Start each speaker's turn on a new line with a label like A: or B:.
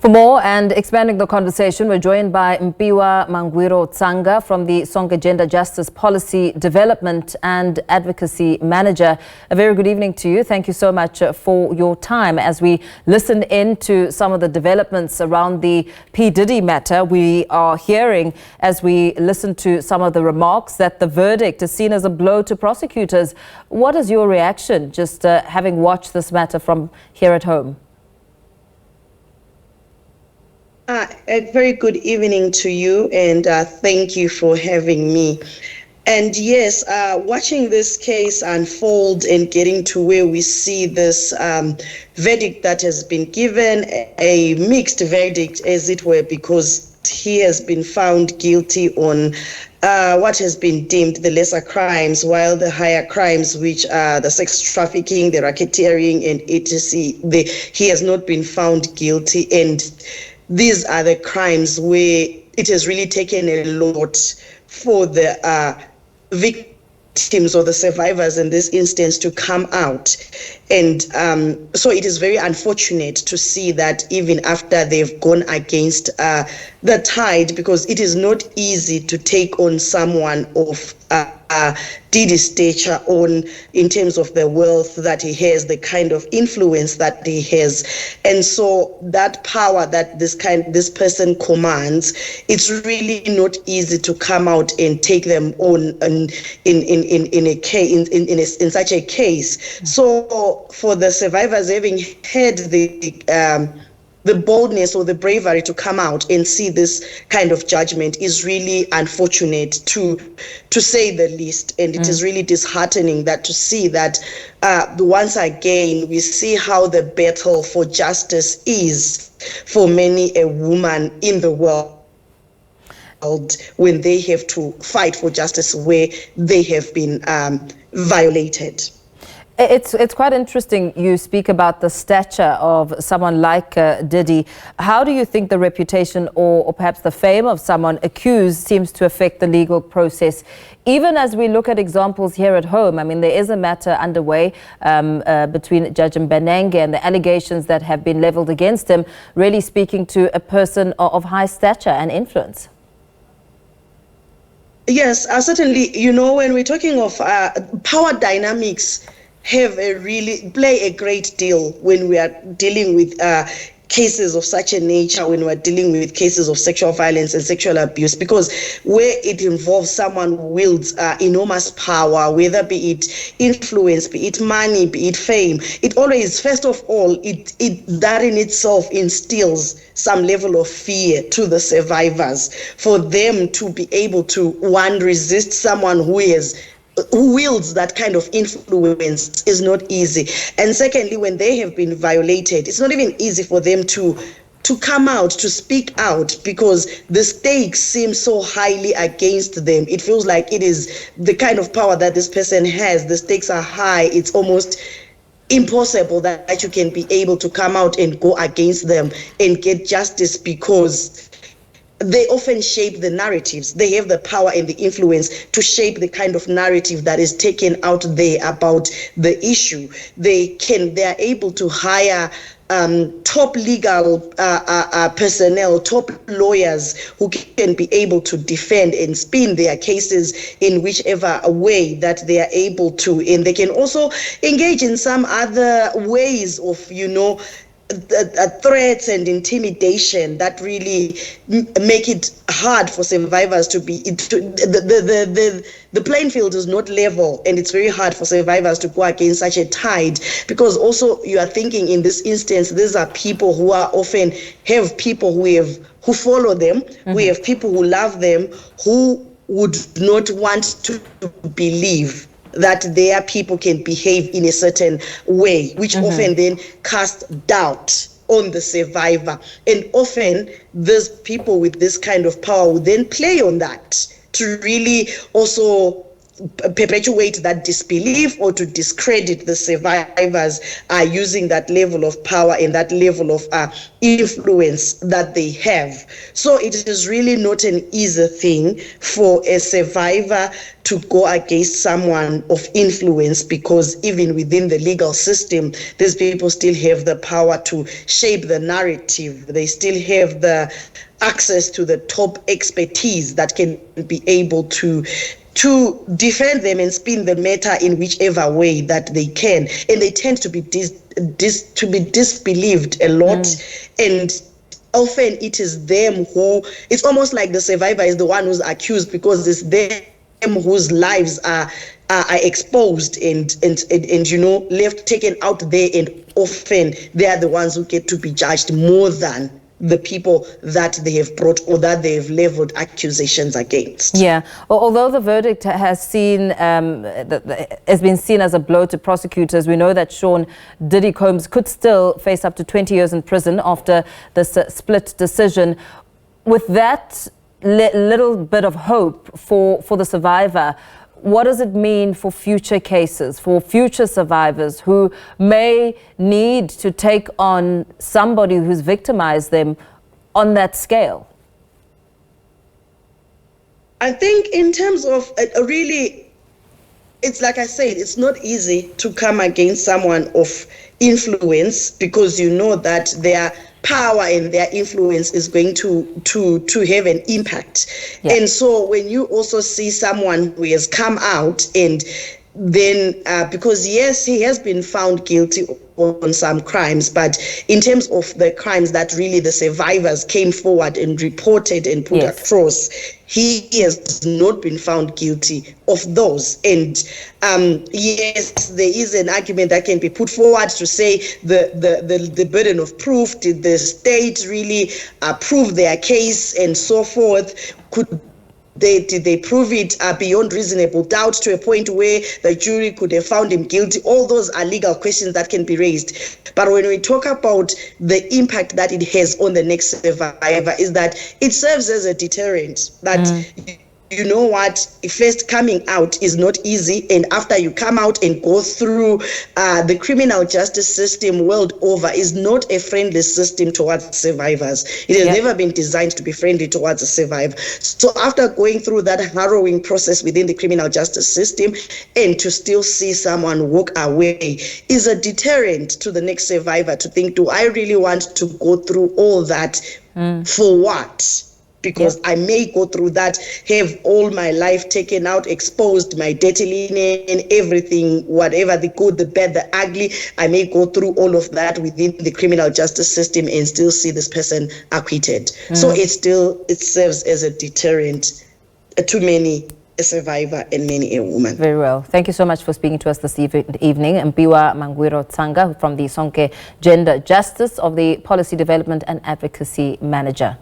A: For more and expanding the conversation, we're joined by Mpiwa Mangwiro-Tsanga from the Sonke Gender Justice Policy Development and Advocacy Manager. A very good evening to you. Thank you so much for your time. As we listen into some of the developments around the P. Diddy matter, we are hearing, as we listen to some of the remarks, that the verdict is seen as a blow to prosecutors. What is your reaction, just having watched this matter from here at home?
B: A very good evening to you, and thank you for having me. And yes, watching this case unfold and getting to where we see this verdict that has been given, a mixed verdict as it were, because he has been found guilty on what has been deemed the lesser crimes, while the higher crimes, which are the sex trafficking, the racketeering, and etc., he has not been found guilty. And these are the crimes where it has really taken a lot for the victims or the survivors in this instance to come out. And so it is very unfortunate to see that even after they've gone against the tide, because it is not easy to take on someone of Diddy's stature in terms of the wealth that he has, the kind of influence that he has. And so that power that this person commands, it's really not easy to come out and take them on in such a case. So for the survivors having had the boldness or the bravery to come out and see this kind of judgment is really unfortunate, to say the least. And it is really disheartening that to see that once again we see how the battle for justice is for many a woman in the world when they have to fight for justice where they have been violated.
A: It's quite interesting you speak about the stature of someone like Diddy. How do you think the reputation or perhaps the fame of someone accused seems to affect the legal process? Even as we look at examples here at home, I mean, there is a matter underway between Judge Mbanenge and the allegations that have been leveled against him, really speaking to a person of high stature and influence.
B: Yes, certainly. You know, when we're talking of power dynamics, play a great deal when we are dealing with cases of such a nature, when we're dealing with cases of sexual violence and sexual abuse, because where it involves someone who wields enormous power, whether be it influence, be it money, be it fame, it always, first of all, that in itself instills some level of fear to the survivors, for them to be able to, one, resist someone who wields that kind of influence is not easy. And secondly, when they have been violated, it's not even easy for them to come out, to speak out, because the stakes seem so highly against them. It feels like it is the kind of power that this person has. The stakes are high. It's almost impossible that you can be able to come out and go against them and get justice, because they often shape the narratives. They have the power and the influence to shape the kind of narrative that is taken out there about the issue. They are able to hire top legal personnel, top lawyers who can be able to defend and spin their cases in whichever way that they are able to. And they can also engage in some other ways of, threats and intimidation that really make it hard for survivors to be. The playing field is not level, and it's very hard for survivors to go against such a tide, because also you are thinking in this instance, these are people who are often have people who follow them. We have people who love them, who would not want to believe that their people can behave in a certain way, which often then cast doubt on the survivor. And often these people with this kind of power will then play on that to really also perpetuate that disbelief or to discredit the survivors are using that level of power and that level of influence that they have. So it is really not an easy thing for a survivor to go against someone of influence, because even within the legal system, these people still have the power to shape the narrative. They still have the access to the top expertise that can be able to defend them and spin the matter in whichever way that they can. And they tend to be disbelieved a lot. And often it is them who, it's almost like the survivor is the one who's accused, because it's them whose lives are exposed and left, taken out there, and often they are the ones who get to be judged more than the people that they have brought or that they have leveled accusations against.
A: Yeah, although the verdict has been seen as a blow to prosecutors, we know that Sean Diddy Combs could still face up to 20 years in prison after this split decision. With that little bit of hope for the survivor, what does it mean for future cases, for future survivors who may need to take on somebody who's victimized them on that scale?
B: I think in terms of really, it's like I said, it's not easy to come against someone of influence, because you know that their power and their influence is going to have an impact. Yeah. And so when you also see someone who has come out and then because yes, he has been found guilty on some crimes, but in terms of the crimes that really the survivors came forward and reported and put across, he has not been found guilty of those. And yes, there is an argument that can be put forward to say the burden of proof, did the state really prove their case and so forth? Did they prove it beyond reasonable doubt to a point where the jury could have found him guilty? All those are legal questions that can be raised. But when we talk about the impact that it has on the next survivor, is that it serves as a deterrent. That you know what, first coming out is not easy, and after you come out and go through the criminal justice system world over is not a friendly system towards survivors. It has never been designed to be friendly towards a survivor. So after going through that harrowing process within the criminal justice system, and to still see someone walk away is a deterrent to the next survivor to think, do I really want to go through all that for what? Because I may go through that, have all my life taken out, exposed, my dirty linen, everything, whatever, the good, the bad, the ugly. I may go through all of that within the criminal justice system and still see this person acquitted. So it serves as a deterrent to many a survivor and many a woman.
A: Very well. Thank you so much for speaking to us this evening. Mpiwa Mangwiro-Tsanga from the Sonke Gender Justice of the Policy Development and Advocacy Manager.